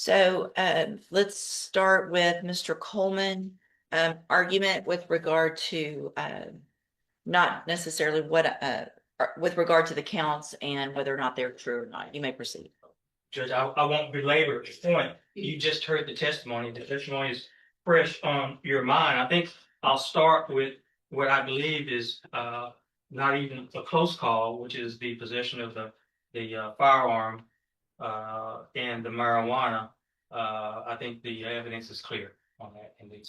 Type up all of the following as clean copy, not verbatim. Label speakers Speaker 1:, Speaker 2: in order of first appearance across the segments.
Speaker 1: So let's start with Mr. Coleman, argument with regard to not necessarily with regard to the counts and whether or not they're true or not. You may proceed.
Speaker 2: Judge, I won't belabor the point. You just heard the testimony. The testimony is fresh on your mind. I think I'll start with what I believe is not even a close call, which is the possession of the firearm and the marijuana. I think the evidence is clear on that, and it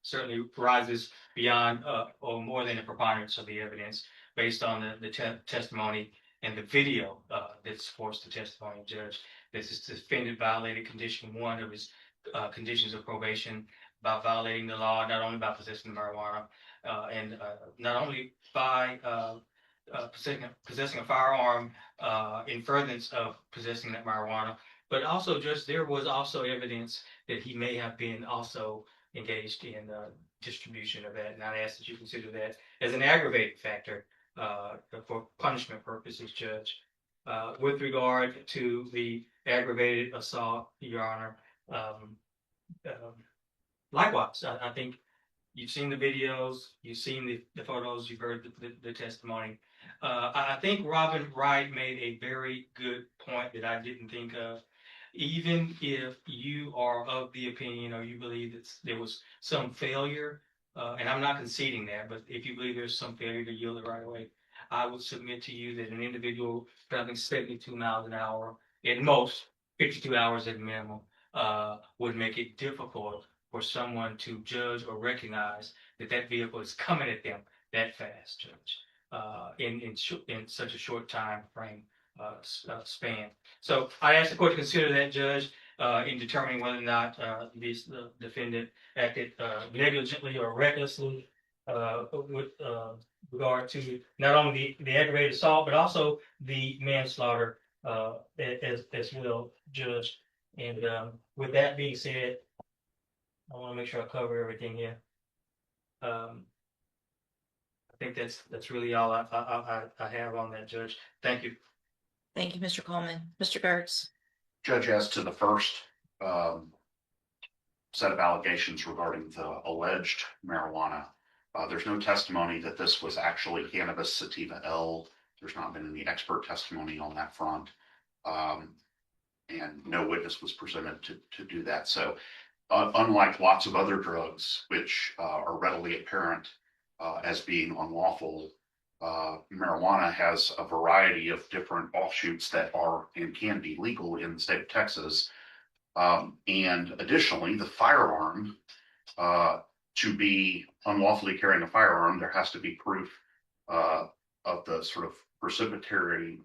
Speaker 2: certainly rises beyond or more than a preponderance of the evidence based on the testimony and the video that supports the testimony, Judge. This is defendant violated condition one of his conditions of probation by violating the law, not only by possessing marijuana, and not only by possessing a firearm in furtherance of possessing that marijuana, but also just there was also evidence that he may have been also engaged in distribution of that. And I ask that you consider that as an aggravating factor for punishment purposes, Judge. With regard to the aggravated assault, Your Honor, likewise, I think you've seen the videos, you've seen the photos, you've heard the testimony. I think Robin Wright made a very good point that I didn't think of. Even if you are of the opinion or you believe that there was some failure, and I'm not conceding that, but if you believe there's some failure to yield the right of way, I would submit to you that an individual traveling 72 miles an hour, at most 52 hours at minimum, would make it difficult for someone to judge or recognize that that vehicle is coming at them that fast, Judge, in such a short time frame span. So I ask the court to consider that, Judge, in determining whether or not the defendant acted negligently or recklessly with regard to not only the aggravated assault, but also the manslaughter as well, Judge. And with that being said, I want to make sure I cover everything here. I think that's really all I have on that, Judge. Thank you.
Speaker 1: Thank you, Mr. Coleman. Mr. Gertz.
Speaker 3: Judge, as to the first set of allegations regarding the alleged marijuana, there's no testimony that this was actually cannabis sativa L. There's not been any expert testimony on that front. And no witness was presented to do that. So unlike lots of other drugs, which are readily apparent as being unlawful, marijuana has a variety of different offshoots that are and can be legal in the state of Texas. And additionally, the firearm, to be unlawfully carrying a firearm, there has to be proof of the sort of precipitory,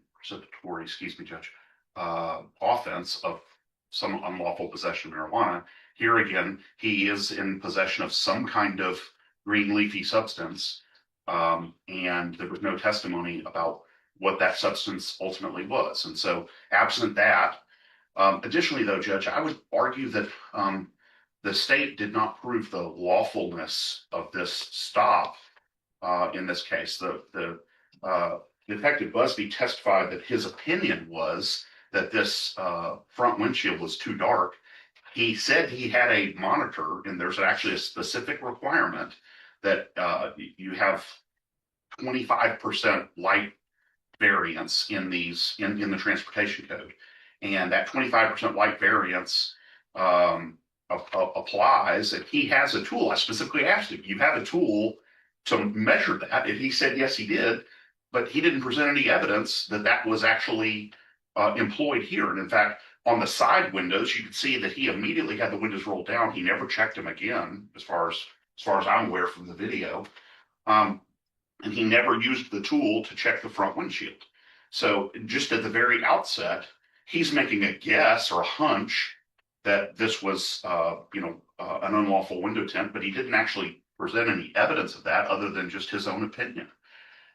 Speaker 3: excuse me, Judge, offense of some unlawful possession of marijuana. Here again, he is in possession of some kind of green leafy substance, and there was no testimony about what that substance ultimately was. And so absent that, additionally though, Judge, I would argue that the state did not prove the lawfulness of this stop in this case. The Detective Busby testified that his opinion was that this front windshield was too dark. He said he had a monitor, and there's actually a specific requirement that you have 25% light variance in these in the transportation code, and that 25% light variance applies if he has a tool. I specifically asked him, "You have a tool to measure that?" And he said, "Yes, he did," but he didn't present any evidence that that was actually employed here. And in fact, on the side windows, you can see that he immediately had the windows rolled down. He never checked them again, as far as I'm aware from the video. And he never used the tool to check the front windshield. So just at the very outset, he's making a guess or a hunch that this was, an unlawful window tint, but he didn't actually present any evidence of that other than just his own opinion.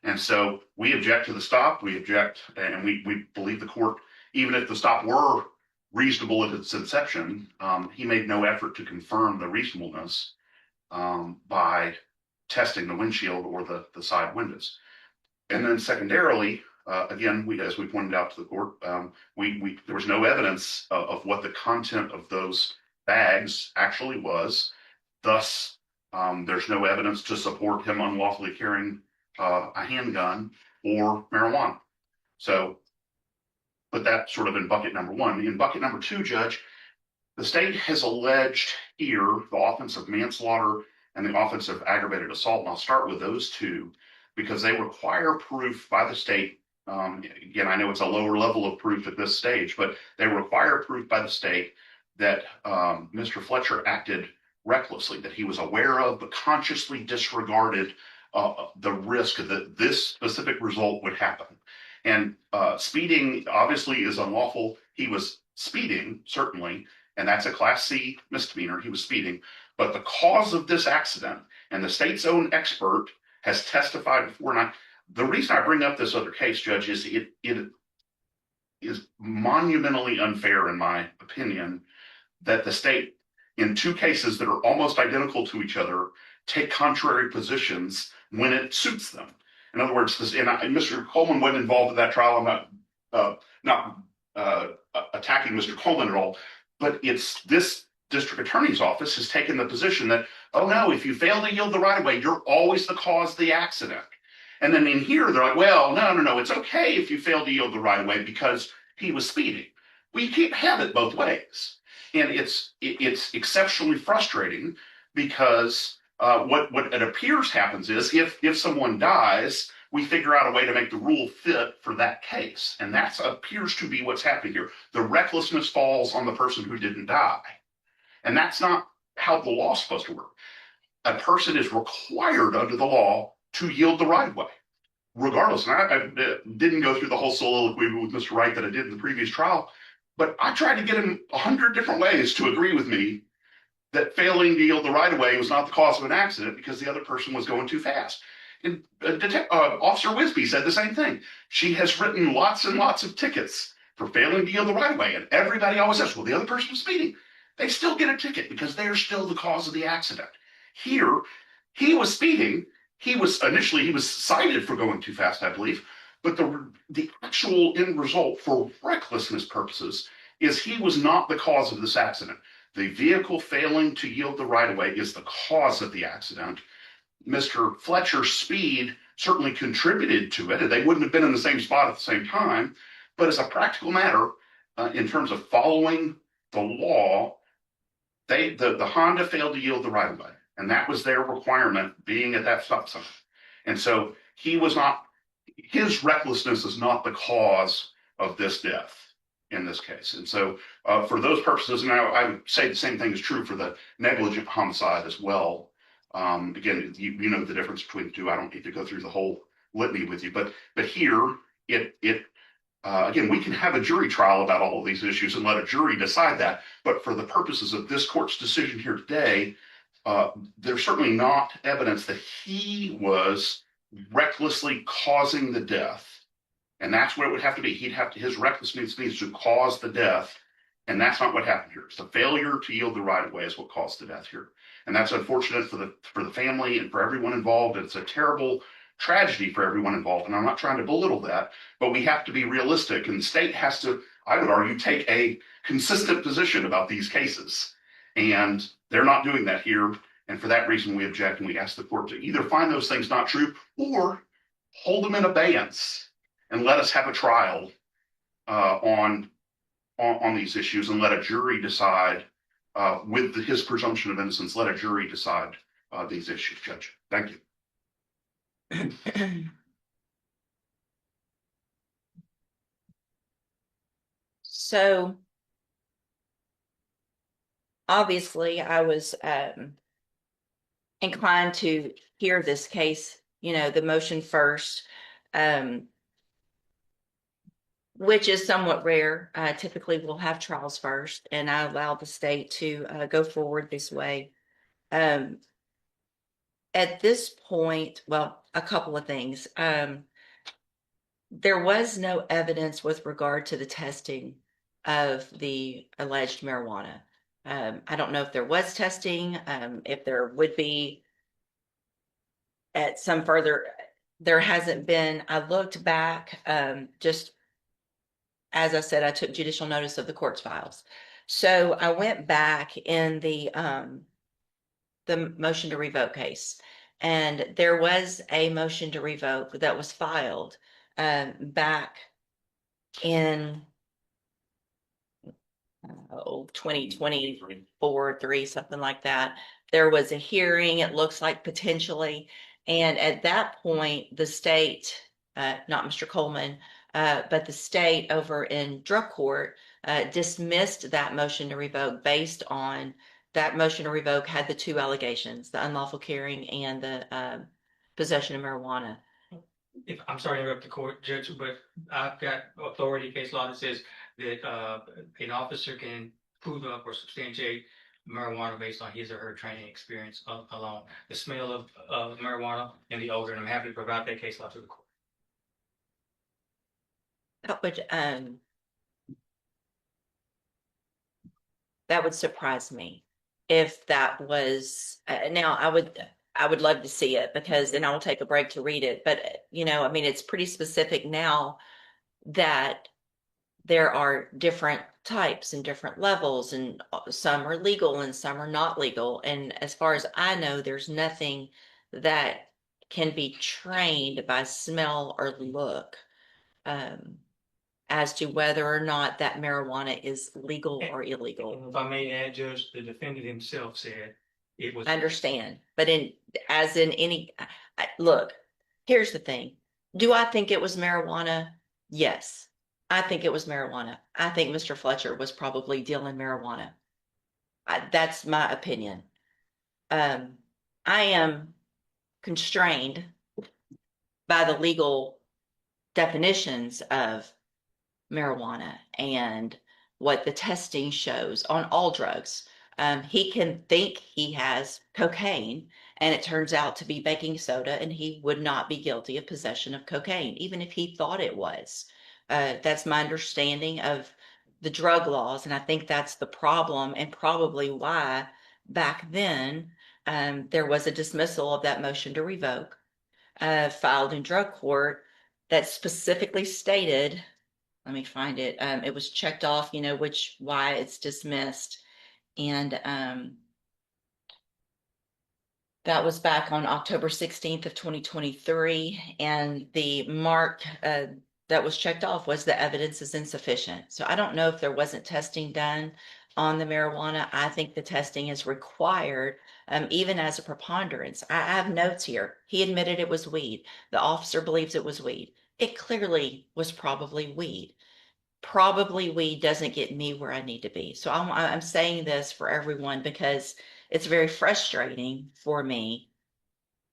Speaker 3: And so we object to the stop. We object, and we believe the court, even if the stop were reasonable at its inception, he made no effort to confirm the reasonableness by testing the windshield or the side windows. And then secondarily, again, as we pointed out to the court, there was no evidence of what the content of those bags actually was. Thus, there's no evidence to support him unlawfully carrying a handgun or marijuana. So put that sort of in bucket number one. In bucket number two, Judge, the state has alleged here the offense of manslaughter and the offense of aggravated assault. And I'll start with those two because they require proof by the state. Again, I know it's a lower level of proof at this stage, but they require proof by the state that Mr. Fletcher acted recklessly, that he was aware of but consciously disregarded the risk that this specific result would happen. And speeding obviously is unlawful. He was speeding, certainly, and that's a Class C misdemeanor. He was speeding. But the cause of this accident, and the state's own expert has testified before, and the reason I bring up this other case, Judge, is it is monumentally unfair, in my opinion, that the state, in two cases that are almost identical to each other, take contrary positions when it suits them. In other words, Mr. Coleman wasn't involved in that trial. I'm not attacking Mr. Coleman at all, but it's this district attorney's office has taken the position that, oh no, if you fail to yield the right of way, you're always the cause of the accident. And then in here, they're like, well, no, it's okay if you fail to yield the right of way because he was speeding. Well, you can't have it both ways. And it's exceptionally frustrating because what it appears happens is if someone dies, we figure out a way to make the rule fit for that case. And that appears to be what's happening here. The recklessness falls on the person who didn't die. And that's not how the law is supposed to work. A person is required under the law to yield the right of way, regardless. And I didn't go through the whole soliloquy with Mr. Wright that I did in the previous trial, but I tried to get him 100 different ways to agree with me that failing to yield the right of way was not the cause of an accident because the other person was going too fast. And Officer Wisby said the same thing. She has written lots and lots of tickets for failing to yield the right of way. And everybody always says, well, the other person was speeding. They still get a ticket because they're still the cause of the accident. Here, he was speeding. He was cited for going too fast, I believe. But the actual end result for recklessness purposes is he was not the cause of this accident. The vehicle failing to yield the right of way is the cause of the accident. Mr. Fletcher's speed certainly contributed to it. They wouldn't have been in the same spot at the same time. But as a practical matter, in terms of following the law, the Honda failed to yield the right of way. And that was their requirement, being at that stop sign. And so his recklessness is not the cause of this death in this case. And so for those purposes, and I would say the same thing is true for the negligent homicide as well. Again, you know the difference between the two. I don't need to go through the whole litany with you, but here again, we can have a jury trial about all of these issues and let a jury decide that. But for the purposes of this court's decision here today, there's certainly not evidence that he was recklessly causing the death. And that's what it would have to be. His recklessness needs to cause the death. And that's not what happened here. It's the failure to yield the right of way is what caused the death here. And that's unfortunate for the family and for everyone involved. It's a terrible tragedy for everyone involved. And I'm not trying to belittle that, but we have to be realistic. And the state has to, I would argue, take a consistent position about these cases. And they're not doing that here. And for that reason, we object and we ask the court to either find those things not true or hold them in abeyance and let us have a trial on these issues and let a jury decide with his presumption of innocence, let a jury decide these issues, Judge. Thank you.
Speaker 1: So obviously I was inclined to hear this case, the motion first, which is somewhat rare. Typically we'll have trials first, and I allow the state to go forward this way. At this point, well, a couple of things. There was no evidence with regard to the testing of the alleged marijuana. I don't know if there was testing, if there would be at some further. there hasn't been, I looked back, just as I said, I took judicial notice of the court's files. So I went back in the motion to revoke case, and there was a motion to revoke that was filed back in 2024, 3, something like that. There was a hearing, it looks like potentially. And at that point, the state, not Mr. Coleman, but the state over in drug court dismissed that motion to revoke based on that motion to revoke had the two allegations, the unlawful carrying and the possession of marijuana.
Speaker 2: If, I'm sorry to interrupt the court, Judge, but I've got authority case law that says that an officer can prove up or substantiate marijuana based on his or her training experience alone. The smell of marijuana and the odor, and I'm happy to provide that case law to the court.
Speaker 1: That would surprise me if that was, now I would love to see it because then I'll take a break to read it. But, you know, I mean, it's pretty specific now that there are different types and different levels, and some are legal and some are not legal. And as far as I know, there's nothing that can be trained by smell or look as to whether or not that marijuana is legal or illegal.
Speaker 2: If I may add, Judge, the defendant himself said it was.
Speaker 1: I understand, but as in any, look, here's the thing. Do I think it was marijuana? Yes, I think it was marijuana. I think Mr. Fletcher was probably dealing marijuana. That's my opinion. I am constrained by the legal definitions of marijuana and what the testing shows on all drugs. He can think he has cocaine and it turns out to be baking soda, and he would not be guilty of possession of cocaine, even if he thought it was. That's my understanding of the drug laws, and I think that's the problem, and probably why back then there was a dismissal of that motion to revoke filed in drug court that specifically stated, let me find it. It was checked off, you know, why it's dismissed. And that was back on October 16th of 2023. And the mark that was checked off was the evidence is insufficient. So I don't know if there wasn't testing done on the marijuana. I think the testing is required, even as a preponderance. I have notes here. He admitted it was weed. The officer believes it was weed. It clearly was probably weed. Probably weed doesn't get me where I need to be. So I'm saying this for everyone because it's very frustrating for me,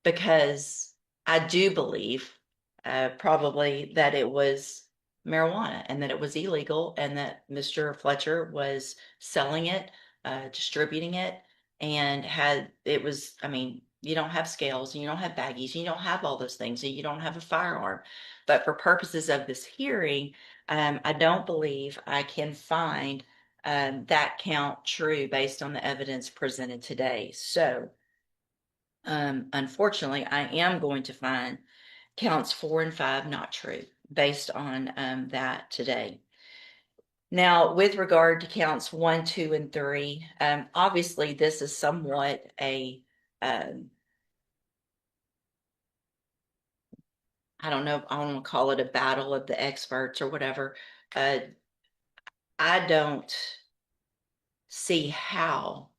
Speaker 1: because I do believe probably that it was marijuana and that it was illegal and that Mr. Fletcher was selling it, distributing it, and I mean, you don't have scales and you don't have baggies, and you don't have all those things, and you don't have a firearm. But for purposes of this hearing, I don't believe I can find that count true based on the evidence presented today. So unfortunately, I am going to find counts 4 and 5 not true based on that today. Now, with regard to counts 1, 2, and 3, obviously this is somewhat a, I don't know, I don't want to call it a battle of the experts or whatever. I don't see how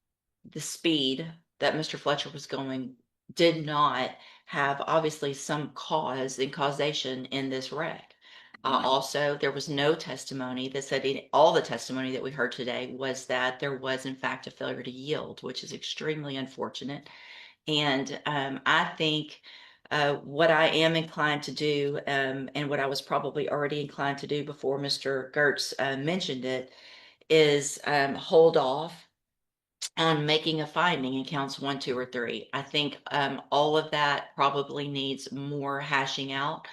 Speaker 1: the speed that Mr. Fletcher was going did not have obviously some cause and causation in this wreck. Also, there was no testimony that said all the testimony that we heard today was that there was in fact a failure to yield, which is extremely unfortunate. And I think what I am inclined to do, and what I was probably already inclined to do before Mr. Gertz mentioned it, is hold off on making a finding in counts 1, 2, or 3. I think all of that probably needs more hashing out,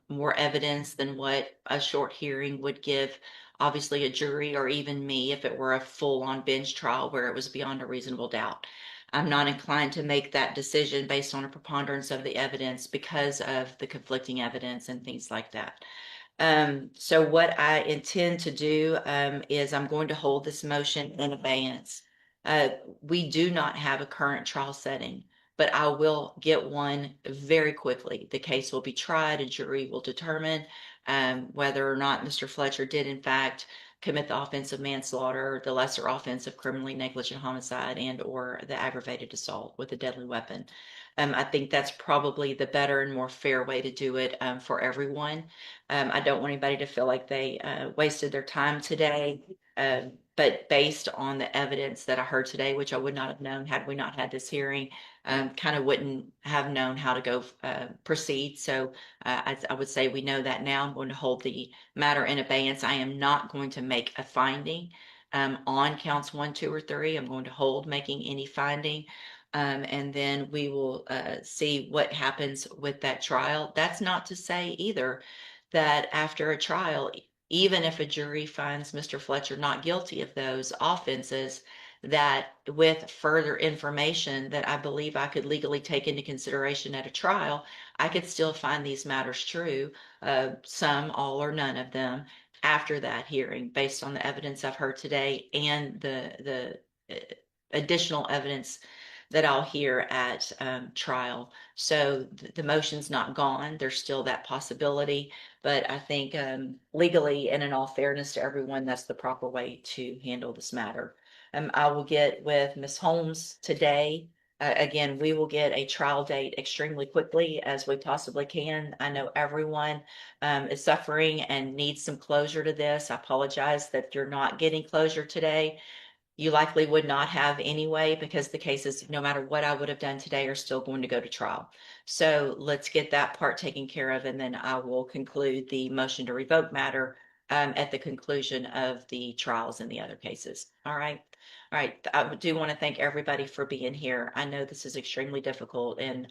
Speaker 1: more evidence than what a short hearing would give. Obviously, a jury or even me, if it were a full-on bench trial where it was beyond a reasonable doubt. I'm not inclined to make that decision based on a preponderance of the evidence because of the conflicting evidence and things like that. So what I intend to do, is I'm going to hold this motion in abeyance. Uh, we do not have a current trial setting, but I will get one very quickly. The case will be tried, a jury will determine, whether or not Mr. Fletcher did in fact commit the offense of manslaughter, the lesser offense of criminally negligent homicide, and or the aggravated assault with a deadly weapon. I think that's probably the better and more fair way to do it, for everyone. I don't want anybody to feel like they wasted their time today. But based on the evidence that I heard today, which I would not have known had we not had this hearing, kind of wouldn't have known how to go proceed. So I would say we know that now. I'm going to hold the matter in abeyance. I am not going to make a finding on counts 1, 2, or 3. I'm going to hold making any finding. And then we will see what happens with that trial. That's not to say either that after a trial, even if a jury finds Mr. Fletcher not guilty of those offenses, that with further information that I believe I could legally take into consideration at a trial, I could still find these matters true, some, all, or none of them, after that hearing, based on the evidence I've heard today and the additional evidence that I'll hear at trial. So the motion's not gone. There's still that possibility. But I think legally and in all fairness to everyone, that's the proper way to handle this matter. I will get with Ms. Holmes today. Again, we will get a trial date extremely quickly as we possibly can. I know everyone is suffering and needs some closure to this. I apologize that you're not getting closure today. You likely would not have anyway, because the cases, no matter what I would have done today, are still going to go to trial. So let's get that part taken care of, and then I will conclude the motion to revoke matter at the conclusion of the trials in the other cases. All right. All right. I do want to thank everybody for being here. I know this is extremely difficult, and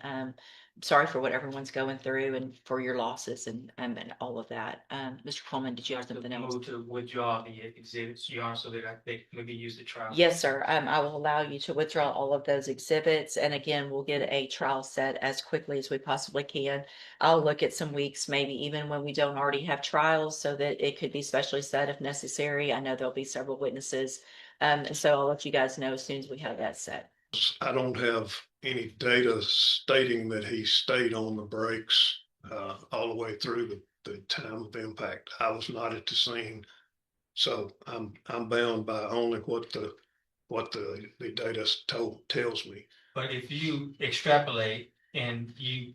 Speaker 1: sorry for what everyone's going through and for your losses and all of that. Mr. Coleman, did you have something else?
Speaker 2: Move to withdraw the exhibits, Your Honor, so that they maybe use the trial.
Speaker 1: Yes, sir. I will allow you to withdraw all of those exhibits. And again, we'll get a trial set as quickly as we possibly can. I'll look at some weeks, maybe even when we don't already have trials, so that it could be specially set if necessary. I know there'll be several witnesses. And so I'll let you guys know as soon as we have that set.
Speaker 4: I don't have any data stating that he stayed on the brakes all the way through the time of impact. I was not at the scene, so I'm bound by only what the data tells me.
Speaker 2: But if you extrapolate and you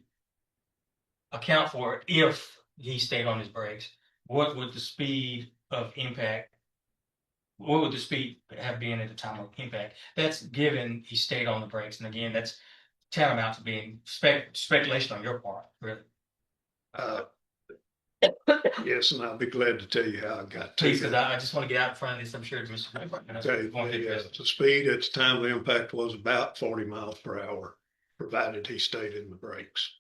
Speaker 2: account for if he stayed on his brakes, what would the speed of impact? What would the speed have been at the time of impact? That's given he stayed on the brakes, and again, that's tantamount to being speculation on your part, really.
Speaker 4: Yes, and I'll be glad to tell you how I got to
Speaker 2: Please, because
Speaker 4: that.
Speaker 2: I just want to get out in front of this. I'm sure Mr.
Speaker 4: Okay, the speed at the time of impact was about 40 miles per hour, provided he stayed in the brakes.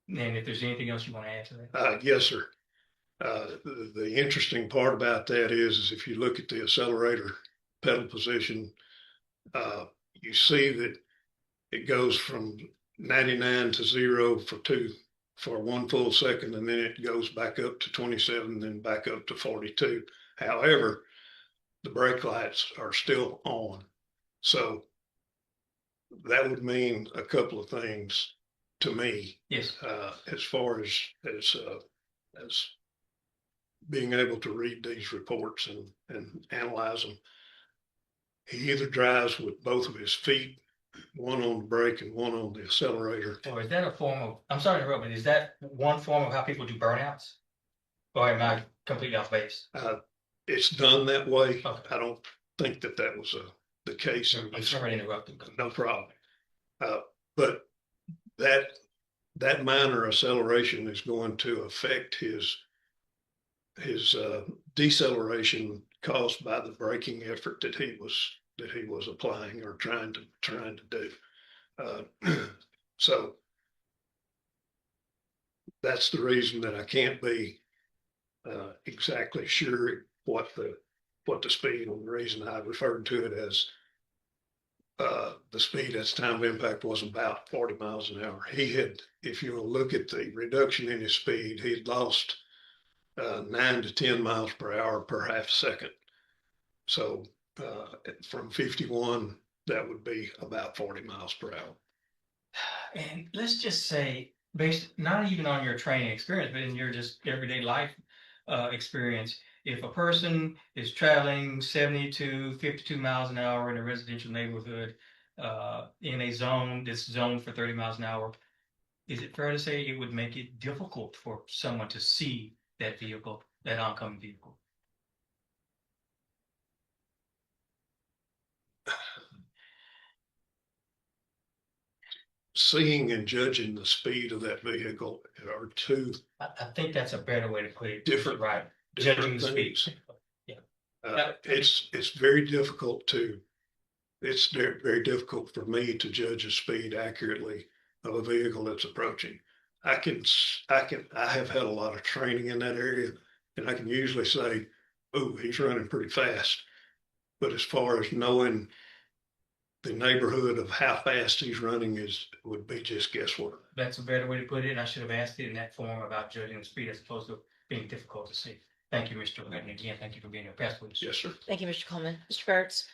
Speaker 2: And if there's anything else you want to add to that?
Speaker 4: Yes, sir. The interesting part about that is if you look at the accelerator pedal position, you see that it goes from 99 to 0 for 1 full second, and then it goes back up to 27, then back up to 42. However, the brake lights are still on. So that would mean a couple of things to me.
Speaker 2: Yes.
Speaker 4: As far as being able to read these reports and analyze them. He either drives with both of his feet, one on the brake and one on the accelerator.
Speaker 2: Or is that a form of, I'm sorry to interrupt, but is that one form of how people do burnouts? Or am I completely off base?
Speaker 4: It's done that way.
Speaker 2: Okay.
Speaker 4: I don't think that was the case.
Speaker 2: I'm sorry to interrupt.
Speaker 4: No problem. But that minor acceleration is going to affect his deceleration caused by the braking effort that he was applying or trying to do. So that's the reason that I can't be exactly sure what the speed, and the reason I referred to it as the speed at the time of impact was about 40 miles an hour. He had, if you will look at the reduction in his speed, he had lost 9 to 10 miles per hour per half second. So from 51, that would be about 40 miles per hour.
Speaker 2: And let's just say, based not even on your training experience, but in your just everyday life experience, if a person is traveling 70 to 52 miles an hour in a residential neighborhood in a zone that's zoned for 30 miles an hour, is it fair to say it would make it difficult for someone to see that vehicle, that oncoming vehicle?
Speaker 4: Seeing and judging the speed of that vehicle are two
Speaker 2: I think that's a better way to put it.
Speaker 4: different,
Speaker 2: Right.
Speaker 4: different
Speaker 2: Judging the speed.
Speaker 4: things.
Speaker 2: Yeah.
Speaker 4: It's very difficult to, it's very difficult for me to judge a speed accurately of a vehicle that's approaching. I have had a lot of training in that area, and I can usually say, oh, he's running pretty fast. But as far as knowing the neighborhood of how fast he's running would be just guesswork.
Speaker 2: That's a better way to put it. I should have asked it in that form about judging the speed as opposed to being difficult to see. Thank you, Mr. Wright. Again, thank you for being your past witness.
Speaker 4: Yes, sir.
Speaker 1: Thank you, Mr. Coleman. Mr. Kurtz?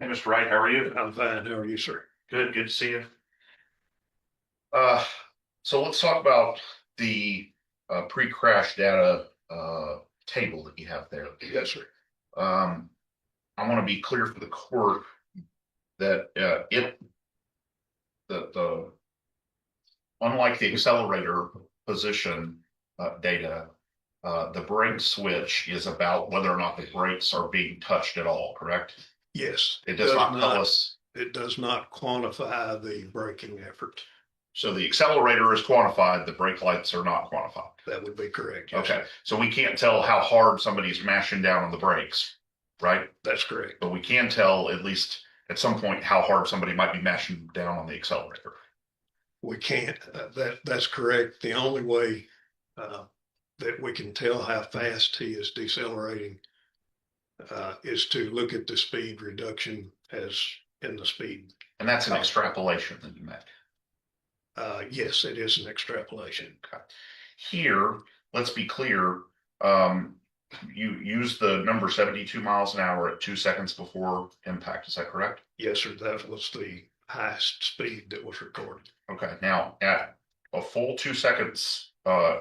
Speaker 3: Hey, Mr. Wright, how are you?
Speaker 4: I'm fine. How are you, sir?
Speaker 3: Good to see you. So let's talk about the pre-crash data table that you have there.
Speaker 4: Yes, sir.
Speaker 3: I want to be clear for the court that unlike the accelerator position data, the brake switch is about whether or not the brakes are being touched at all, correct?
Speaker 4: Yes.
Speaker 3: It does not tell us.
Speaker 4: It does not quantify the braking effort.
Speaker 3: So the accelerator is quantified, the brake lights are not quantified.
Speaker 4: That would be correct. Yes,
Speaker 3: Okay,
Speaker 4: sir.
Speaker 3: so we can't tell how hard somebody's mashing down on the brakes, right?
Speaker 4: That's correct.
Speaker 3: But we can tell at least at some point how hard somebody might be mashing down on the accelerator.
Speaker 4: We can't. That's correct. The only way that we can tell how fast he is decelerating is to look at the speed reduction as in the speed.
Speaker 3: And that's an extrapolation that you make.
Speaker 4: Yes, it is an extrapolation.
Speaker 3: Okay. Here, let's be clear. You use the number 72 miles an hour at 2 seconds before impact. Is that correct?
Speaker 4: Yes, sir. That was the highest speed that was recorded.
Speaker 3: Okay. Now, at a full 2 seconds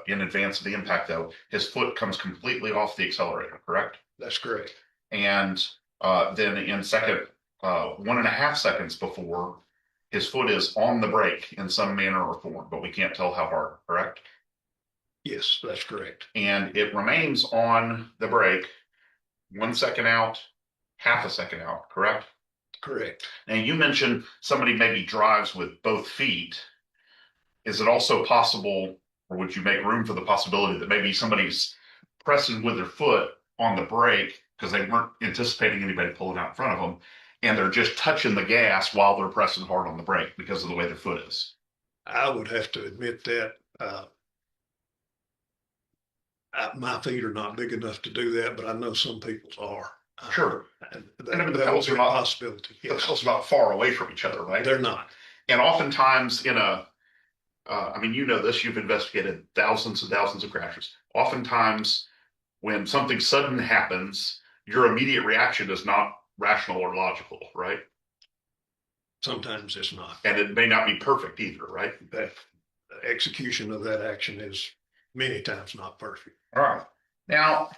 Speaker 3: in advance of the impact, though, his foot comes completely off the accelerator, correct?
Speaker 4: That's correct.
Speaker 3: And then in second 1.5 seconds before, his foot is on the brake in some manner or form, but we can't tell how hard, correct?
Speaker 4: Yes, that's correct.
Speaker 3: And it remains on the brake 1 second out, half a second out, correct?
Speaker 4: Correct.
Speaker 3: Now you mentioned somebody maybe drives with both feet. Is it also possible, or would you make room for the possibility that maybe somebody's pressing with their foot on the brake because they weren't anticipating anybody pulling out in front of them, and they're just touching the gas while they're pressing hard on the brake because of the way their foot is?
Speaker 4: I would have to admit that my feet are not big enough to do that, but I know some people's are.
Speaker 3: Sure.
Speaker 4: And
Speaker 3: I mean, the
Speaker 4: that
Speaker 3: pedals
Speaker 4: would
Speaker 3: are
Speaker 4: be a
Speaker 3: not-
Speaker 4: possibility.
Speaker 3: The
Speaker 4: Yes.
Speaker 3: pedals are not far away from each other, right?
Speaker 4: They're not.
Speaker 3: And oftentimes in I mean, you know this, you've investigated thousands and thousands of crashes. Oftentimes when something sudden happens, your immediate reaction is not rational or logical, right?
Speaker 4: Sometimes it's not.
Speaker 3: And it may not be perfect either, right?
Speaker 4: That execution of that action is many times not perfect.
Speaker 3: All right. Now,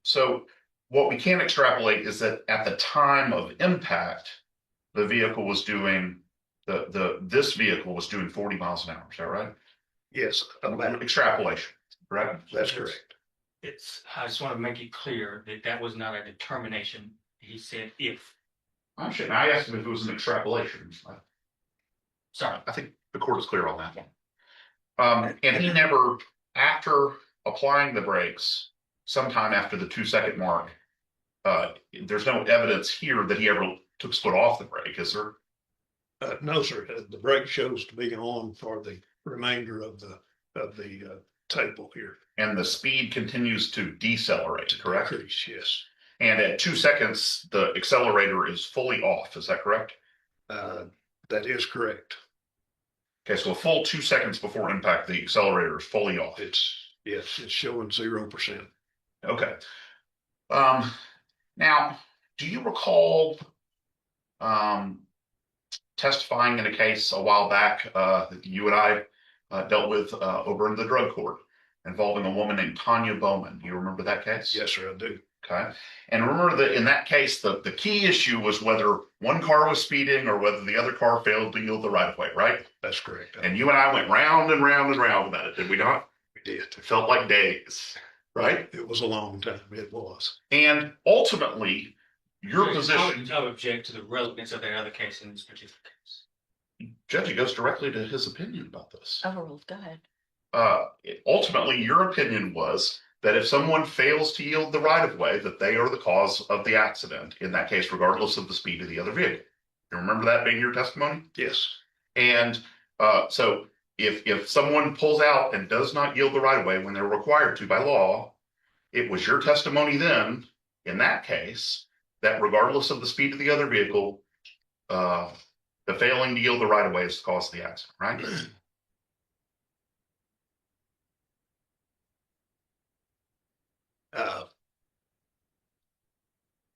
Speaker 3: so what we can extrapolate is that at the time of impact, the vehicle was doing this vehicle was doing 40 miles an hour. Is that right?
Speaker 4: Yes, about,
Speaker 3: Extrapolation, right?
Speaker 4: that's correct.
Speaker 2: I just want to make it clear that that was not a determination. He said if.
Speaker 3: Actually, I asked him if it was an extrapolation.
Speaker 2: Sorry.
Speaker 3: I think the court is clear on that one. And he never, after applying the brakes, sometime after the 2 second mark, there's no evidence here that he ever took his foot off the brake, is there?
Speaker 4: No, sir. The brake shows to be on for the remainder of the table here.
Speaker 3: And the speed continues to decelerate, correct?
Speaker 4: Decrease, yes.
Speaker 3: And at 2 seconds, the accelerator is fully off. Is that correct?
Speaker 4: That is correct.
Speaker 3: Okay, so a full 2 seconds before impact, the accelerator is fully off.
Speaker 4: Yes, it's showing 0%.
Speaker 3: Okay. Now, do you recall testifying in a case a while back that you and I dealt with over in the drug court involving a woman named Tanya Bowman? Do you remember that case?
Speaker 4: Yes, sir, I do.
Speaker 3: Okay. And remember that in that case, the key issue was whether one car was speeding or whether the other car failed to yield the right of way, right?
Speaker 4: That's correct.
Speaker 3: And you and I went round and round and round about it, did we not?
Speaker 4: We did.
Speaker 3: It felt like days, right?
Speaker 4: It was a long time. It was.
Speaker 3: And ultimately, your
Speaker 2: Judge,
Speaker 3: position,
Speaker 2: I would object to the relevance of that other case in this particular case.
Speaker 3: Judge, it goes directly to his opinion about this.
Speaker 1: Overruled, go ahead.
Speaker 3: Ultimately, your opinion was that if someone fails to yield the right of way, that they are the cause of the accident, in that case, regardless of the speed of the other vehicle. You remember that being your testimony?
Speaker 4: Yes.
Speaker 3: And so if someone pulls out and does not yield the right of way when they're required to by law, it was your testimony then, in that case, that regardless of the speed of the other vehicle, the failing to yield the right of way is the cause of the accident, right?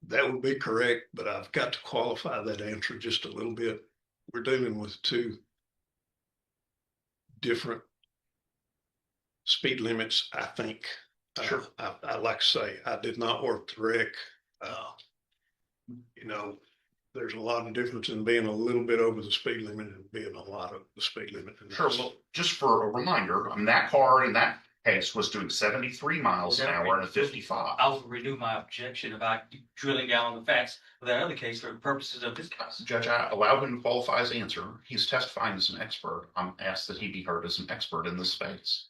Speaker 4: That would be correct, but I've got to qualify that answer just a little bit. We're dealing with two different speed limits, I think.
Speaker 3: Sure.
Speaker 4: I like to say I did not work the wreck. There's a lot of difference in being a little bit over the speed limit and being a lot of the speed limit.
Speaker 3: Sure. Well, just for a reminder, that car in that case was doing 73 miles an hour and a 55.
Speaker 2: I will renew my objection about drilling down on the facts of that other case for the purposes of this case.
Speaker 3: Judge, I allowed him to qualify his answer. He's testifying as an expert. I'm asked that he be heard as an expert in this space.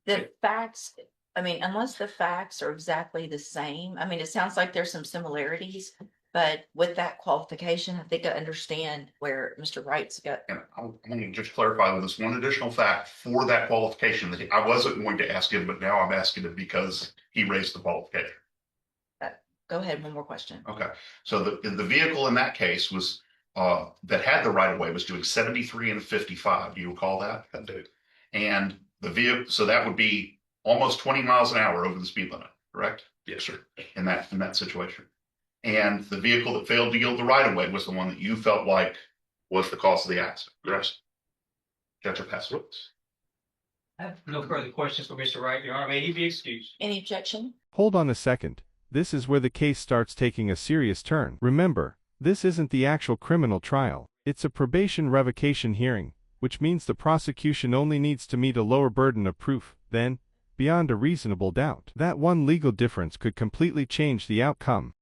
Speaker 1: The facts, I mean, unless the facts are exactly the same, I mean, it sounds like there's some similarities, but with that qualification, I think I understand where Mr. Wright's got.
Speaker 3: And I'm going to just clarify with this one additional fact for that qualification that I wasn't going to ask him, but now I'm asking him because he raised the qualification.
Speaker 1: Go ahead, one more question.
Speaker 3: Okay. So the vehicle in that case was that had the right of way was doing 73 and 55. Do you recall that?
Speaker 4: I do.
Speaker 3: And the vehicle, so that would be almost 20 miles an hour over the speed limit, correct?
Speaker 4: Yes, sir.
Speaker 3: In that situation. And the vehicle that failed to yield the right of way was the one that you felt like was the cause of the accident, correct? Judge Raquel.
Speaker 2: I have no further questions for Mr. Wright, Your Honor. May he be excused?
Speaker 1: Any objection?
Speaker 5: Hold on a second. This is where the case starts taking a serious turn. Remember, this isn't the actual criminal trial. It's a probation revocation hearing, which means the prosecution only needs to meet a lower burden of proof than, beyond a reasonable doubt. That one legal difference could completely change the outcome.